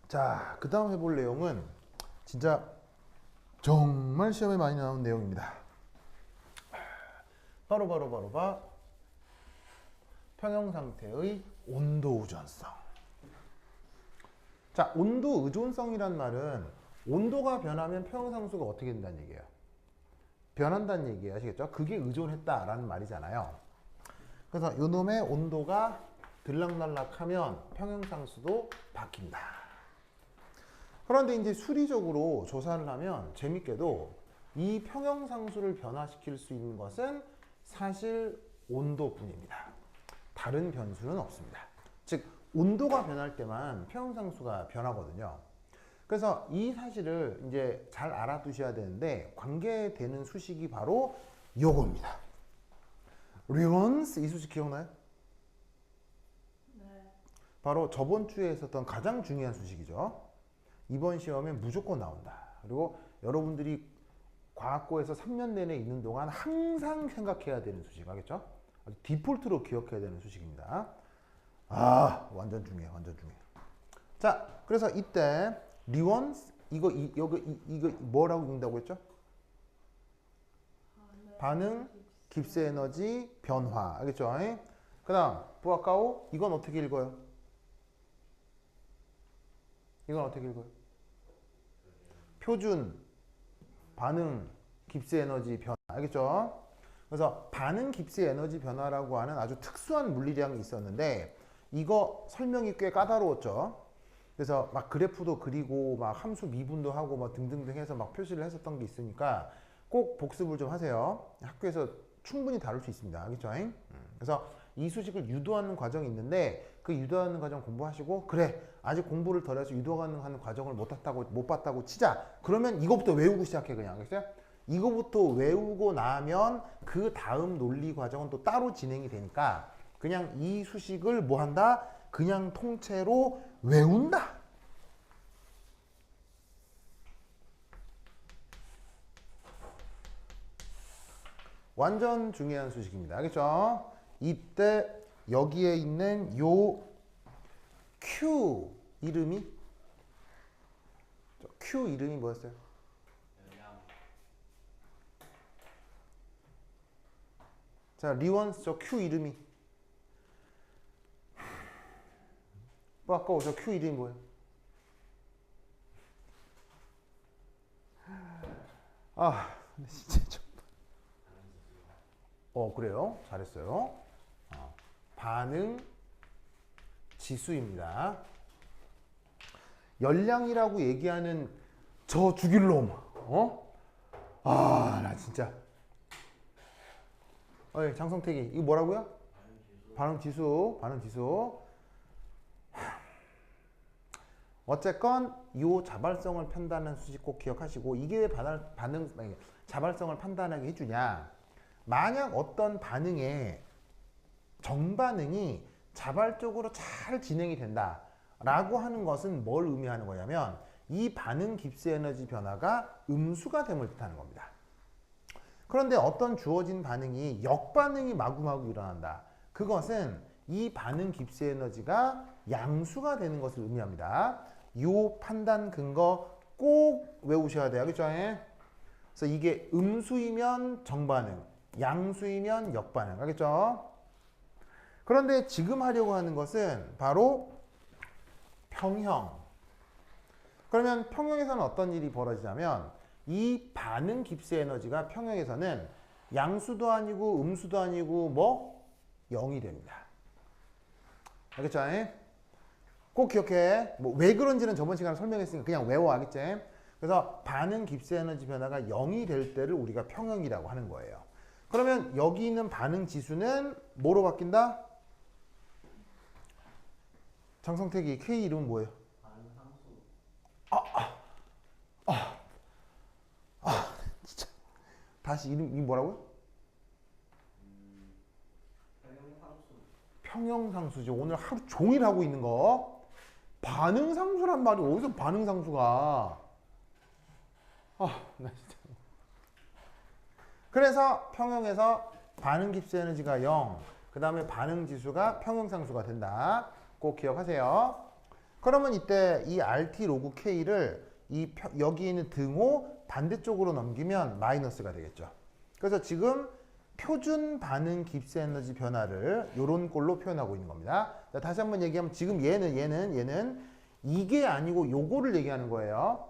자, 그 다음 해볼 내용은 진짜 정말 시험에 많이 나오는 내용입니다. 바로 평형 상태의 온도 의존성. 자, 온도 의존성이란 말은 온도가 변하면 평형 상수가 어떻게 된다는 얘기예요? 변한다는 얘기예요. 아시겠죠? 그게 의존했다라는 말이잖아요. 그래서 이놈의 온도가 들락날락하면 평형 상수도 바뀐다. 그런데 이제 수리적으로 조사를 하면 재밌게도 이 평형 상수를 변화시킬 수 있는 것은 사실 온도뿐입니다. 다른 변수는 없습니다. 즉 온도가 변할 때만 평형 상수가 변하거든요. 그래서 이 사실을 이제 잘 알아두셔야 되는데 관계되는 수식이 바로 요겁니다. 리원스 이 수식 기억나요? 네. 바로 저번 주에 있었던 가장 중요한 수식이죠. 이번 시험에 무조건 나온다. 그리고 여러분들이 과학고에서 3년 내내 있는 동안 항상 생각해야 되는 수식, 알겠죠? 디폴트로 기억해야 되는 수식입니다. 아, 완전 중요해, 완전 중요해. 자, 그래서 이때 리원스 이거 뭐라고 읽는다고 했죠? 반응, 깁스 에너지, 변화, 알겠죠? 그 다음 부하카오 이건 어떻게 읽어요? 이건 어떻게 읽어요? 표준, 반응, 깁스 에너지 변화, 알겠죠? 그래서 반응 깁스 에너지 변화라고 하는 아주 특수한 물리량이 있었는데 이거 설명이 꽤 까다로웠죠. 그래서 막 그래프도 그리고 막 함수 미분도 하고 막 등등등 해서 막 표시를 했었던 게 있으니까 꼭 복습을 좀 하세요. 학교에서 충분히 다룰 수 있습니다. 알겠죠? 그래서 이 수식을 유도하는 과정이 있는데 그 유도하는 과정 공부하시고 그래 아직 공부를 덜 해서 유도하는 과정을 못 봤다고 치자. 그러면 이거부터 외우고 시작해 그냥. 알겠어요? 이거부터 외우고 나면 그 다음 논리 과정은 또 따로 진행이 되니까 그냥 이 수식을 뭐 한다? 그냥 통째로 외운다. 완전 중요한 수식입니다. 알겠죠? 이때 여기에 있는 요 Q 이름이 뭐였어요? 자, 리원스 저 Q 이름이 뭐 아까 저 Q 이름이 뭐예요? 아, 근데 진짜 좀. 그래요? 잘했어요. 반응 지수입니다. 열량이라고 얘기하는 저 죽일 놈. 나 진짜. 장성택이 이거 뭐라고요? 반응 지수. 어쨌건 이 자발성을 판단하는 수식 꼭 기억하시고 이게 왜 자발성을 판단하게 해주냐? 만약 어떤 반응에 정반응이 자발적으로 잘 진행이 된다 라고 하는 것은 뭘 의미하는 거냐면 이 반응 깁스 에너지 변화가 음수가 됨을 뜻하는 겁니다. 그런데 어떤 주어진 반응이 역반응이 마구마구 일어난다. 그것은 이 반응 깁스 에너지가 양수가 되는 것을 의미합니다. 이 판단 근거 꼭 외우셔야 돼요. 알겠죠? 그래서 이게 음수이면 정반응, 양수이면 역반응. 알겠죠? 그런데 지금 하려고 하는 것은 바로 평형. 그러면 평형에서는 어떤 일이 벌어지냐면 이 반응 깁스 에너지가 평형에서는 양수도 아니고 음수도 아니고 뭐 0이 됩니다. 알겠죠? 꼭 기억해. 뭐 왜 그런지는 저번 시간에 설명했으니까 그냥 외워. 알겠지? 그래서 반응 깁스 에너지 변화가 0이 될 때를 우리가 평형이라고 하는 거예요. 그러면 여기 있는 반응 지수는 뭐로 바뀐다? 장성택이 K 이름은 뭐예요? 진짜. 다시 이름이 뭐라고요? 평형상수죠. 오늘 하루 종일 하고 있는 거. 반응상수란 말이 어디서 반응상수가. 나 진짜. 그래서 평형에서 반응 깁스 에너지가 0, 그 다음에 반응 지수가 평형상수가 된다. 꼭 기억하세요. 그러면 이때 이 RT 로그 K를 여기 있는 등호 반대쪽으로 넘기면 마이너스가 되겠죠. 그래서 지금 표준 반응 깁스 에너지 변화를 이런 꼴로 표현하고 있는 겁니다. 자, 다시 한번 얘기하면 지금 얘는 이게 아니고 요거를 얘기하는 거예요.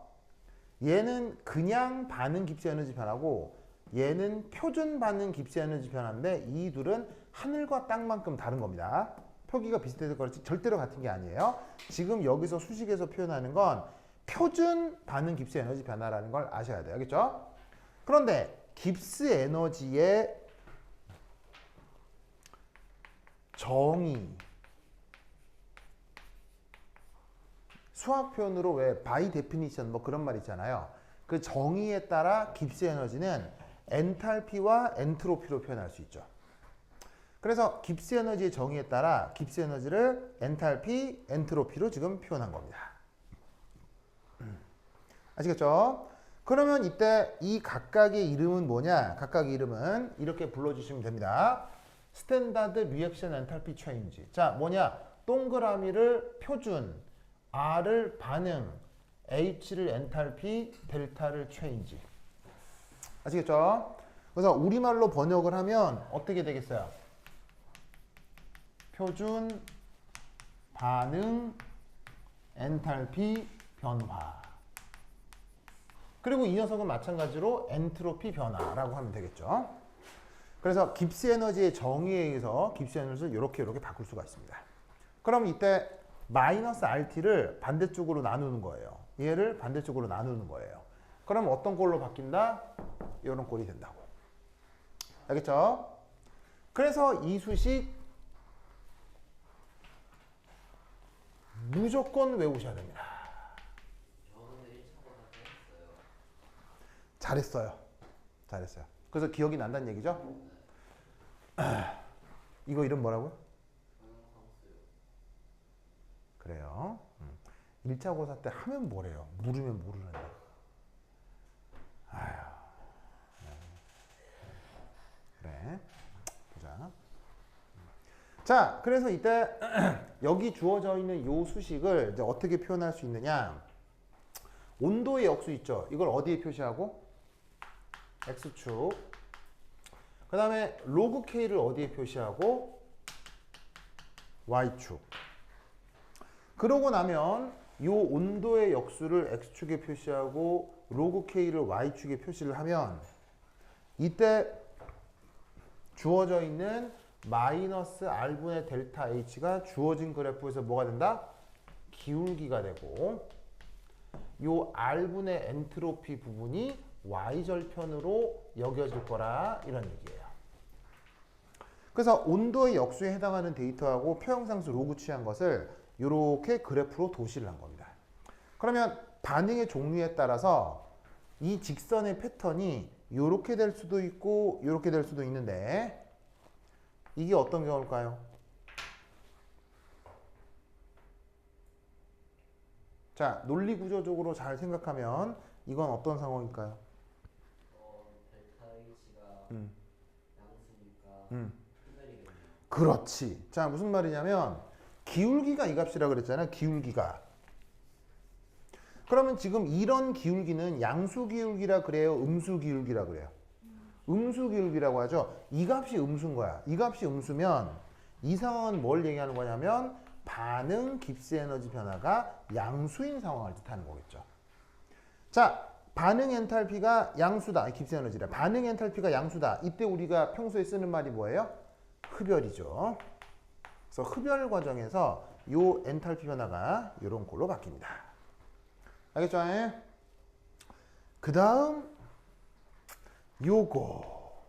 얘는 그냥 반응 깁스 에너지 변화고 얘는 표준 반응 깁스 에너지 변화인데 이 둘은 하늘과 땅만큼 다른 겁니다. 표기가 비슷해서 그렇지 절대로 같은 게 아니에요. 지금 여기서 수식에서 표현하는 건 표준 반응 깁스 에너지 변화라는 걸 아셔야 돼요. 알겠죠? 그런데 깁스 에너지의 정의, 수학 표현으로 왜 by definition 뭐 그런 말 있잖아요. 그 정의에 따라 깁스 에너지는 엔탈피와 엔트로피로 표현할 수 있죠. 그래서 깁스 에너지의 정의에 따라 깁스 에너지를 엔탈피, 엔트로피로 지금 표현한 겁니다. 아시겠죠? 그러면 이때 이 각각의 이름은 뭐냐? 각각의 이름은 이렇게 불러주시면 됩니다. 스탠다드 리액션 엔탈피 체인지. 자, 뭐냐? 동그라미를 표준, R을 반응, H를 엔탈피, 델타를 체인지. 아시겠죠? 그래서 우리말로 번역을 하면 어떻게 되겠어요? 표준, 반응, 엔탈피, 변화. 그리고 이 녀석은 마찬가지로 엔트로피 변화라고 하면 되겠죠. 그래서 깁스 에너지의 정의에 의해서 깁스 에너지를 이렇게 바꿀 수가 있습니다. 그럼 이때 마이너스 RT를 반대쪽으로 나누는 거예요. 얘를 반대쪽으로 나누는 거예요. 그럼 어떤 꼴로 바뀐다? 이런 꼴이 된다고. 알겠죠? 그래서 이 수식 무조건 외우셔야 됩니다. 잘했어요. 잘했어요. 그래서 기억이 난다는 얘기죠? 이거 이름 뭐라고요? 그래요. 1차 고사 때 하면 뭐래요? 물으면 모르는데. 아휴. 그래. 보자. 자, 그래서 이때 여기 주어져 있는 요 수식을 이제 어떻게 표현할 수 있느냐? 온도의 역수 있죠? 이걸 어디에 표시하고? X축. 그 다음에 로그 K를 어디에 표시하고? Y축. 그러고 나면 이 온도의 역수를 X축에 표시하고 로그 K를 Y축에 표시를 하면 이때 주어져 있는 마이너스 R분의 델타 H가 주어진 그래프에서 뭐가 된다? 기울기가 되고 이 R분의 엔트로피 부분이 Y절편으로 여겨질 거라 이런 얘기예요. 그래서 온도의 역수에 해당하는 데이터하고 표형상수 로그 취한 것을 이렇게 그래프로 도시를 한 겁니다. 그러면 반응의 종류에 따라서 이 직선의 패턴이 이렇게 될 수도 있고 이렇게 될 수도 있는데 이게 어떤 경우일까요? 자, 논리 구조적으로 잘 생각하면 이건 어떤 상황일까요? 델타 H가 양수니까 흡연이겠네요. 그렇지. 자, 무슨 말이냐면 기울기가 이 값이라고 그랬잖아요. 기울기가. 그러면 지금 이런 기울기는 양수 기울기라 그래요? 음수 기울기라 그래요? 음수 기울기라고 하죠. 이 값이 음수인 거야. 이 값이 음수면 이 상황은 뭘 얘기하는 거냐면 반응 깁스 에너지 변화가 양수인 상황을 뜻하는 거겠죠. 자, 반응 엔탈피가 양수다. 깁스 에너지라. 반응 엔탈피가 양수다. 이때 우리가 평소에 쓰는 말이 뭐예요? 흡열이죠. 그래서 흡열 과정에서 요 엔탈피 변화가 이런 꼴로 바뀝니다. 알겠죠? 그 다음 요거.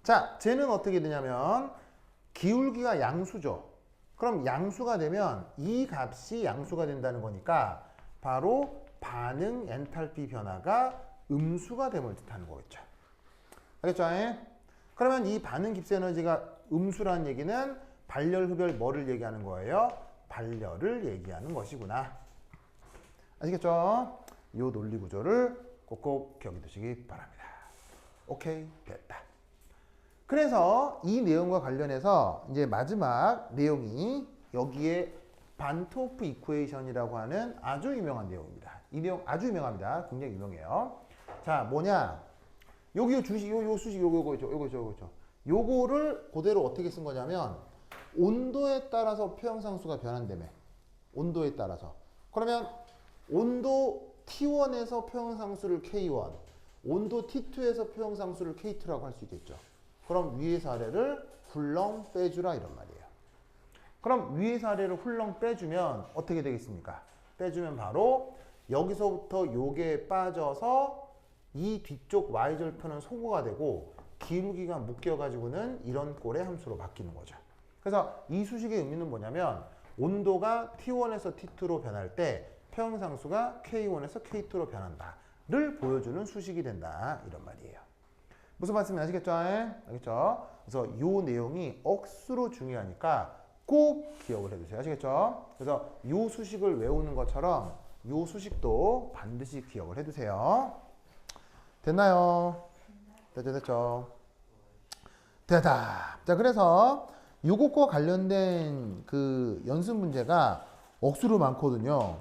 자, 쟤는 어떻게 되냐면 기울기가 양수죠. 그럼 양수가 되면 이 값이 양수가 된다는 거니까 바로 반응 엔탈피 변화가 음수가 됨을 뜻하는 거겠죠. 알겠죠? 그러면 이 반응 깁스 에너지가 음수라는 얘기는 발열, 흡열 뭐를 얘기하는 거예요? 발열을 얘기하는 것이구나. 아시겠죠? 이 논리 구조를 꼭꼭 기억해 두시기 바랍니다. 오케이, 됐다. 그래서 이 내용과 관련해서 이제 마지막 내용이 여기에 반트호프 이퀘이션이라고 하는 아주 유명한 내용입니다. 이 내용 아주 유명합니다. 굉장히 유명해요. 자, 뭐냐? 여기 주식, 요 수식, 요거. 요거를 그대로 어떻게 쓴 거냐면, 온도에 따라서 표현상수가 변한다며. 온도에 따라서. 그러면, 온도 T1에서 표현상수를 K1, 온도 T2에서 표현상수를 K2라고 할 수 있겠죠. 그럼 위에서 아래를 훌렁 빼주라 이런 말이에요. 그럼 위에서 아래를 훌렁 빼주면 어떻게 되겠습니까? 빼주면 바로 여기서부터 요게 빠져서 이 뒤쪽 y절편은 소거가 되고 기울기가 묶여가지고는 이런 꼴의 함수로 바뀌는 거죠. 그래서 이 수식의 의미는 뭐냐면 온도가 T1에서 T2로 변할 때 평형상수가 K1에서 K2로 변한다를 보여주는 수식이 된다 이런 말이에요. 무슨 말씀인지 아시겠죠? 알겠죠? 그래서 이 내용이 억수로 중요하니까 꼭 기억을 해두세요. 아시겠죠? 그래서 이 수식을 외우는 것처럼 이 수식도 반드시 기억을 해두세요. 됐나요? 됐죠? 됐다. 자, 그래서 요것과 관련된 그 연습 문제가 억수로 많거든요.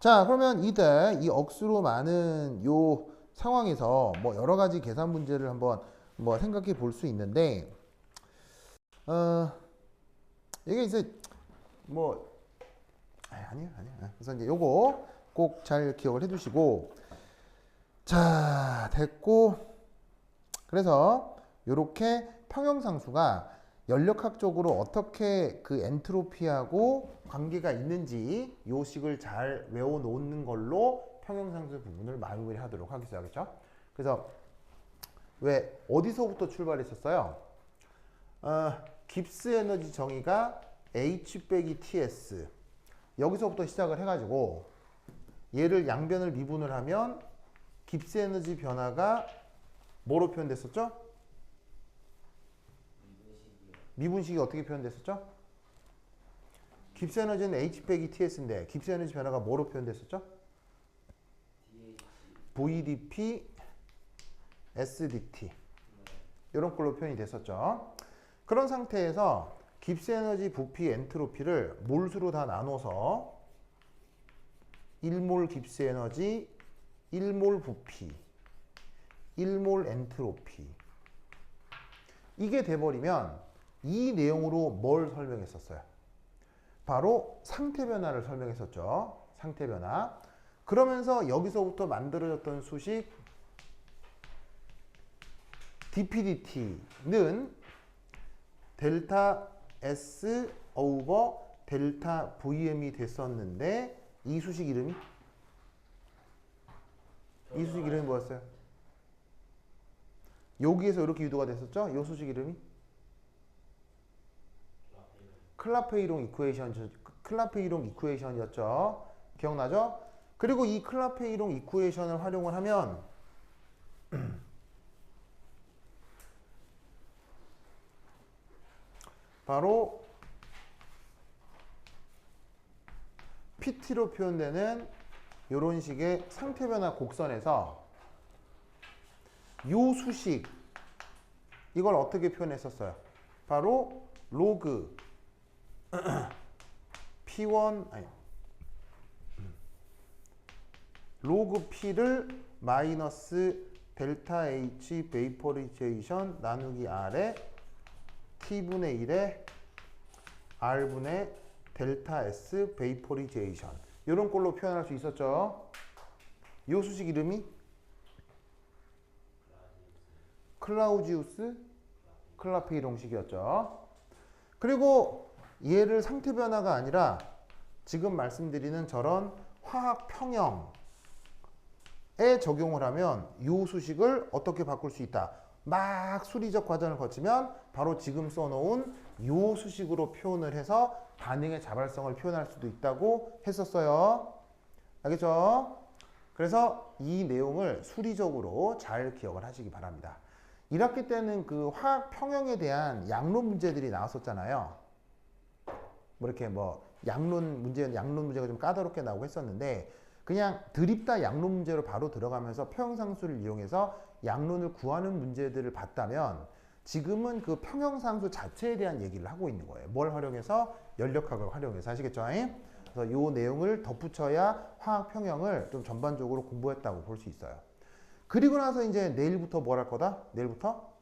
자, 그러면 이때 이 억수로 많은 요 상황에서 뭐 여러 가지 계산 문제를 한번 뭐 생각해 볼 수 있는데, 이게 이제 뭐 아니야. 그래서 이제 요거 꼭 잘 기억을 해두시고, 자, 됐고, 그래서 요렇게 평형상수가 연력학적으로 어떻게 그 엔트로피하고 관계가 있는지 요 식을 잘 외워놓는 걸로 평형상수 부분을 마무리하도록 하겠죠. 그래서 왜 어디서부터 출발했었어요? 깁스 에너지 정의가 H 빼기 TS 여기서부터 시작을 해가지고 얘를 양변을 미분을 하면 깁스 에너지 변화가 뭐로 표현됐었죠? 미분식이 어떻게 표현됐었죠? 깁스 에너지는 H 빼기 TS인데 깁스 에너지 변화가 뭐로 표현됐었죠? VDP SDT 이런 걸로 표현이 됐었죠. 그런 상태에서 깁스 에너지 부피 엔트로피를 몰수로 다 나눠서 1몰 깁스 에너지 1몰 부피 1몰 엔트로피 이게 돼버리면 이 내용으로 뭘 설명했었어요? 바로 상태 변화를 설명했었죠. 상태 변화. 그러면서 여기서부터 만들어졌던 수식 dPdt는 델타 S 오버 델타 VM이 됐었는데 이 수식 이름이 뭐였어요? 여기에서 이렇게 유도가 됐었죠? 이 수식 이름이 클라페이롱 이쿠에이션이었죠. 기억나죠? 그리고 이 클라페이롱 이쿠에이션을 활용을 하면 바로 PT로 표현되는 이런 식의 상태 변화 곡선에서 요 수식 이걸 어떻게 표현했었어요? 바로 로그 P1 아니 로그 P를 마이너스 델타 H 베이퍼리제이션 나누기 R에 T분의 1에 R분의 델타 S 베이퍼리제이션 이런 꼴로 표현할 수 있었죠. 이 수식 이름이 클라우지우스 클라페이롱식이었죠. 그리고 얘를 상태 변화가 아니라 지금 말씀드리는 저런 화학 평형에 적용을 하면 이 수식을 어떻게 바꿀 수 있다. 막 수리적 과정을 거치면 바로 지금 써놓은 이 수식으로 표현을 해서 반응의 자발성을 표현할 수도 있다고 했었어요. 알겠죠? 그래서 이 내용을 수리적으로 잘 기억을 하시기 바랍니다. 1학기 때는 그 화학 평형에 대한 양론 문제들이 나왔었잖아요. 뭐 이렇게 뭐 양론 문제가 좀 까다롭게 나오고 했었는데 그냥 드립다 양론 문제로 바로 들어가면서 평형상수를 이용해서 양론을 구하는 문제들을 봤다면 지금은 그 평형상수 자체에 대한 얘기를 하고 있는 거예요. 뭘 활용해서? 연력학을 활용해서. 아시겠죠? 그래서 이 내용을 덧붙여야 화학 평형을 좀 전반적으로 공부했다고 볼 수 있어요. 그리고 나서 이제 내일부터 뭘 할 거다? 내일부터?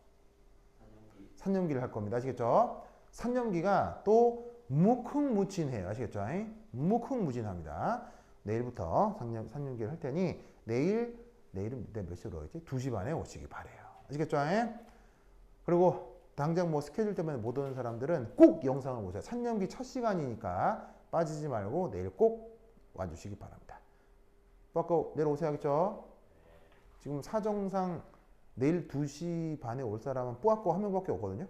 산염기를 할 겁니다. 아시겠죠? 산염기가 또 무궁무진해요. 아시겠죠? 무궁무진합니다. 내일부터 산염기를 할 테니 내일은 몇 시로 오겠지? 2시 반에 오시기 바래요. 아시겠죠? 그리고 당장 뭐 스케줄 때문에 못 오는 사람들은 꼭 영상을 보세요. 산염기 첫 시간이니까 빠지지 말고 내일 꼭 와주시기 바랍니다. 아까 내일 오세요. 하겠죠? 지금 사정상 내일 2시 반에 올 사람은 뿌아꺼 한 명밖에 없거든요.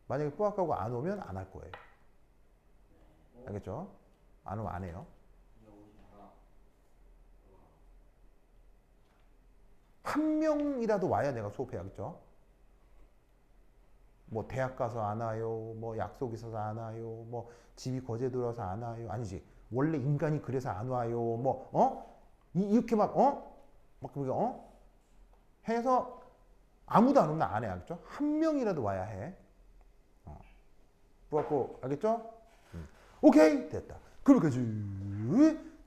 만약에 뿌아꺼가 안 오면 안 할 거예요. 알겠죠? 안 오면 안 해요. 한 명이라도 와야 내가 수업해야겠죠? 뭐 대학 가서 안 와요, 뭐 약속 있어서 안 와요, 뭐 집이 거제 들어서 안 와요. 아니지. 원래 인간이 그래서 안 와요. 뭐 이렇게 막 그렇게 해서 아무도 안 오면 안 해. 알겠죠? 한 명이라도 와야 해. 뿌았고 알겠죠? 오케이 됐다. 그러까지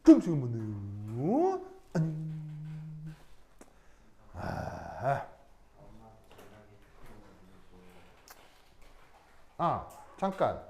그럼 지금 뭐네요? 안녕. 잠깐.